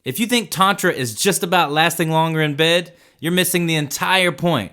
If you think Tantra is just about lasting longer in bed, you're missing the entire point.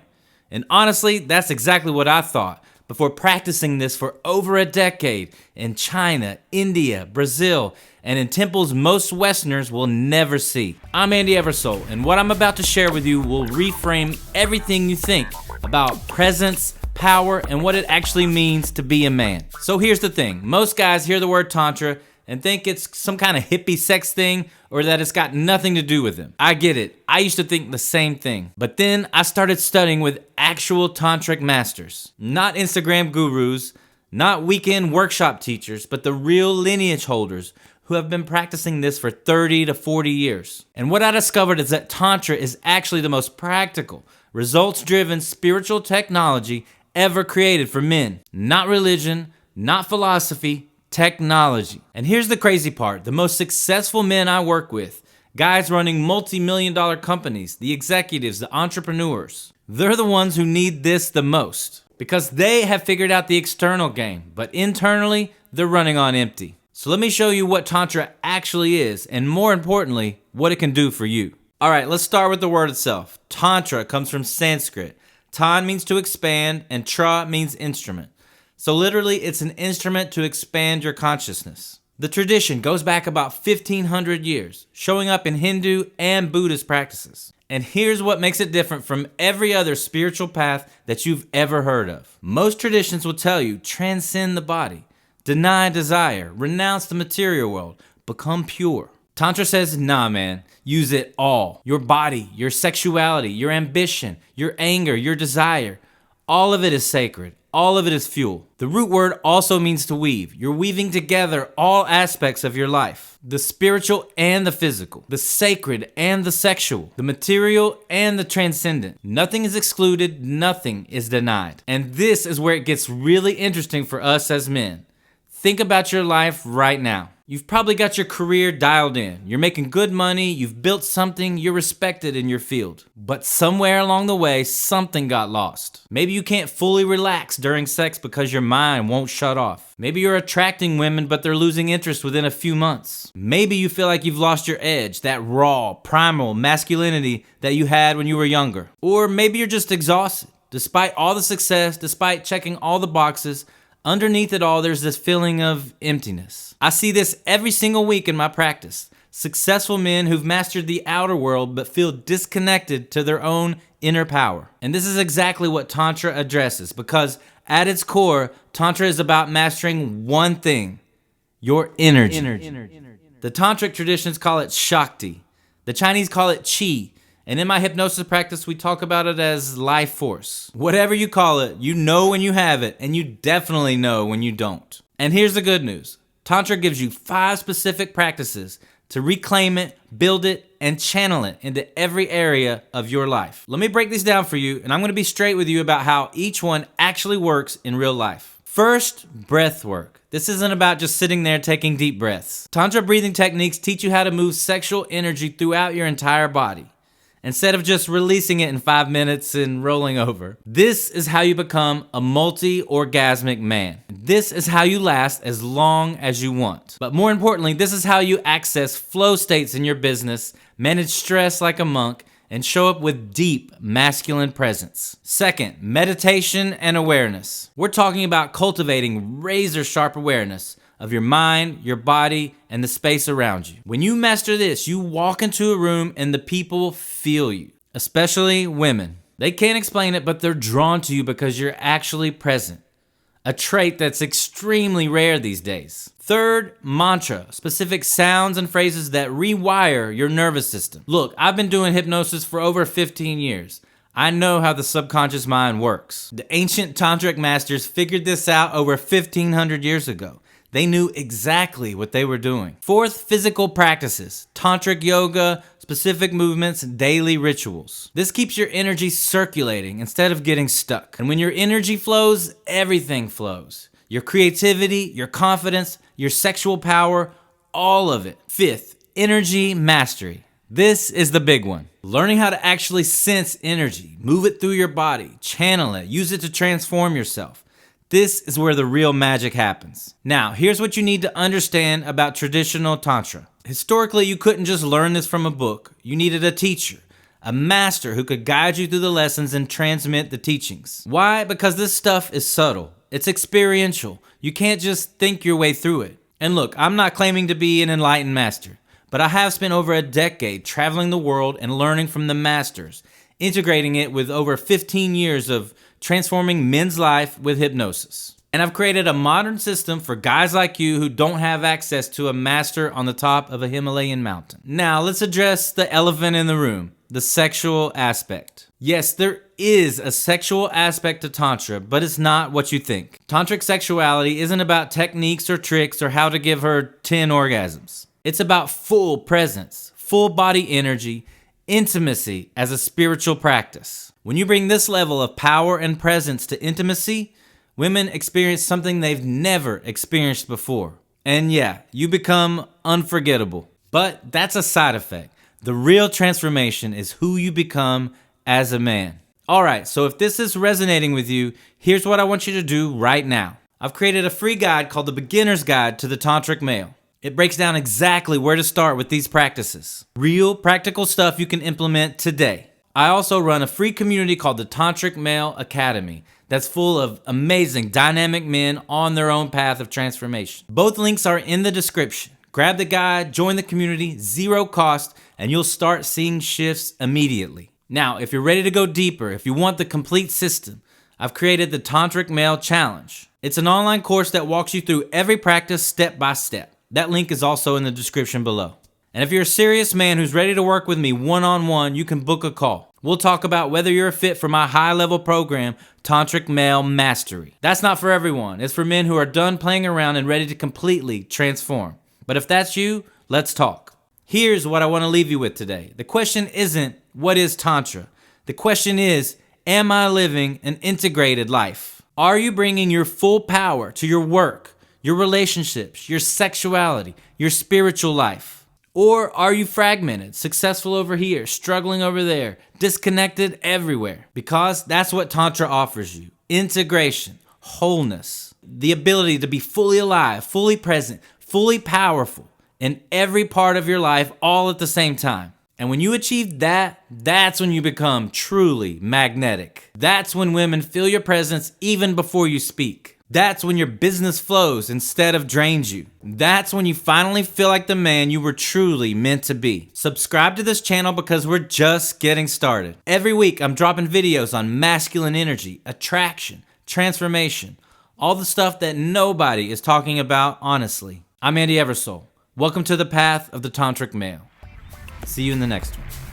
And honestly, that's exactly what I thought before practicing this for over a decade in China, India, Brazil, and in temples most Westerners will never see. I'm Andy Eversole, and what I'm about to share with you will reframe everything you think about presence, power, and what it actually means to be a man. So here's the thing. Most guys hear the word Tantra and think it's some kind of hippie sex thing or that it's got nothing to do with them. I get it. I used to think the same thing. But then I started studying with actual tantric masters. Not Instagram gurus, not weekend workshop teachers, but the real lineage holders who have been practicing this for 30 to 40 years. And what I discovered is that Tantra is actually the most practical, results-driven spiritual technology ever created for men. Not religion, not philosophy, technology. And here's the crazy part. The most successful men I work with, guys running multi-million-dollar companies, the executives, the entrepreneurs, they're the ones who need this the most because they have figured out the external game, but internally, they're running on empty. So let me show you what Tantra actually is, and more importantly, what it can do for you. All right, let's start with the word itself. Tantra comes from Sanskrit. Tan means to expand, and tra means instrument. So literally, it's an instrument to expand your consciousness. The tradition goes back about 1,500 years, showing up in Hindu and Buddhist practices. And here's what makes it different from every other spiritual path that you've ever heard of. Most traditions will tell you, transcend the body, deny desire, renounce the material world, become pure. Tantra says, nah man, use it all. Your body, your sexuality, your ambition, your anger, your desire. All of it is sacred. All of it is fuel. The root word also means to weave. You're weaving together all aspects of your life. The spiritual and the physical. The sacred and the sexual. The material and the transcendent. Nothing is excluded. Nothing is denied. And this is where it gets really interesting for us as men. Think about your life right now. You've probably got your career dialed in. You're making good money, you've built something, you're respected in your field. But somewhere along the way, something got lost. Maybe you can't fully relax during sex because your mind won't shut off. Maybe you're attracting women, but they're losing interest within a few months. Maybe you feel like you've lost your edge, that raw, primal masculinity that you had when you were younger. Or maybe you're just exhausted. Despite all the success, despite checking all the boxes, underneath it all, there's this feeling of emptiness. I see this every single week in my practice. Successful men who've mastered the outer world but feel disconnected to their own inner power. And this is exactly what Tantra addresses because at its core, Tantra is about mastering one thing, your energy. The Tantric traditions call it Shakti. The Chinese call it Qi. And in my hypnosis practice, we talk about it as life force. Whatever you call it, you know when you have it, and you definitely know when you don't. And here's the good news. Tantra gives you 5 specific practices to reclaim it, build it, and channel it into every area of your life. Let me break these down for you, and I'm going to be straight with you about how each one actually works in real life. First, breath work. This isn't about just sitting there taking deep breaths. Tantra breathing techniques teach you how to move sexual energy throughout your entire body, instead of just releasing it in 5 minutes and rolling over. This is how you become a multi-orgasmic man. This is how you last as long as you want. But more importantly, this is how you access flow states in your business, manage stress like a monk, and show up with deep masculine presence. Second, meditation and awareness. We're talking about cultivating razor-sharp awareness of your mind, your body, and the space around you. When you master this, you walk into a room and the people feel you, especially women. They can't explain it, but they're drawn to you because you're actually present, a trait that's extremely rare these days. Third, mantra, specific sounds and phrases that rewire your nervous system. Look, I've been doing hypnosis for over 15 years. I know how the subconscious mind works. The ancient tantric masters figured this out over 1,500 years ago. They knew exactly what they were doing. Fourth, physical practices, tantric yoga, specific movements, daily rituals. This keeps your energy circulating instead of getting stuck. And when your energy flows, everything flows. Your creativity, your confidence, your sexual power, all of it. Fifth, energy mastery. This is the big one. Learning how to actually sense energy, move it through your body, channel it, use it to transform yourself. This is where the real magic happens. Now, here's what you need to understand about traditional Tantra. Historically, you couldn't just learn this from a book. You needed a teacher, a master who could guide you through the lessons and transmit the teachings. Why? Because this stuff is subtle. It's experiential. You can't just think your way through it. And look, I'm not claiming to be an enlightened master, but I have spent over a decade traveling the world and learning from the masters, integrating it with over 15 years of transforming men's life with hypnosis. And I've created a modern system for guys like you who don't have access to a master on the top of a Himalayan mountain. Now, let's address the elephant in the room, the sexual aspect. Yes, there is a sexual aspect to Tantra, but it's not what you think. Tantric sexuality isn't about techniques or tricks or how to give her 10 orgasms. It's about full presence, full body energy, intimacy as a spiritual practice. When you bring this level of power and presence to intimacy, women experience something they've never experienced before. And yeah, you become unforgettable. But that's a side effect. The real transformation is who you become as a man. Alright, so if this is resonating with you, here's what I want you to do right now. I've created a free guide called the Beginner's Guide to the Tantric Male. It breaks down exactly where to start with these practices. Real, practical stuff you can implement today. I also run a free community called the Tantric Male Academy that's full of amazing, dynamic men on their own path of transformation. Both links are in the description. Grab the guide, join the community, 0 cost, and you'll start seeing shifts immediately. Now, if you're ready to go deeper, if you want the complete system, I've created the Tantric Male Challenge. It's an online course that walks you through every practice step by step. That link is also in the description below. And if you're a serious man who's ready to work with me one-on-one, you can book a call. We'll talk about whether you're a fit for my high-level program, Tantric Male Mastery. That's not for everyone. It's for men who are done playing around and ready to completely transform. But if that's you, let's talk. Here's what I want to leave you with today. The question isn't, what is Tantra? The question is, am I living an integrated life? Are you bringing your full power to your work, your relationships, your sexuality, your spiritual life? Or are you fragmented, successful over here, struggling over there, disconnected everywhere? Because that's what Tantra offers you. Integration, wholeness, the ability to be fully alive, fully present, fully powerful in every part of your life all at the same time. And when you achieve that, that's when you become truly magnetic. That's when women feel your presence even before you speak. That's when your business flows instead of drains you. That's when you finally feel like the man you were truly meant to be. Subscribe to this channel because we're just getting started. Every week I'm dropping videos on masculine energy, attraction, transformation, all the stuff that nobody is talking about honestly. I'm Eversole. Welcome to the path of the Tantric Male. See you in the next one.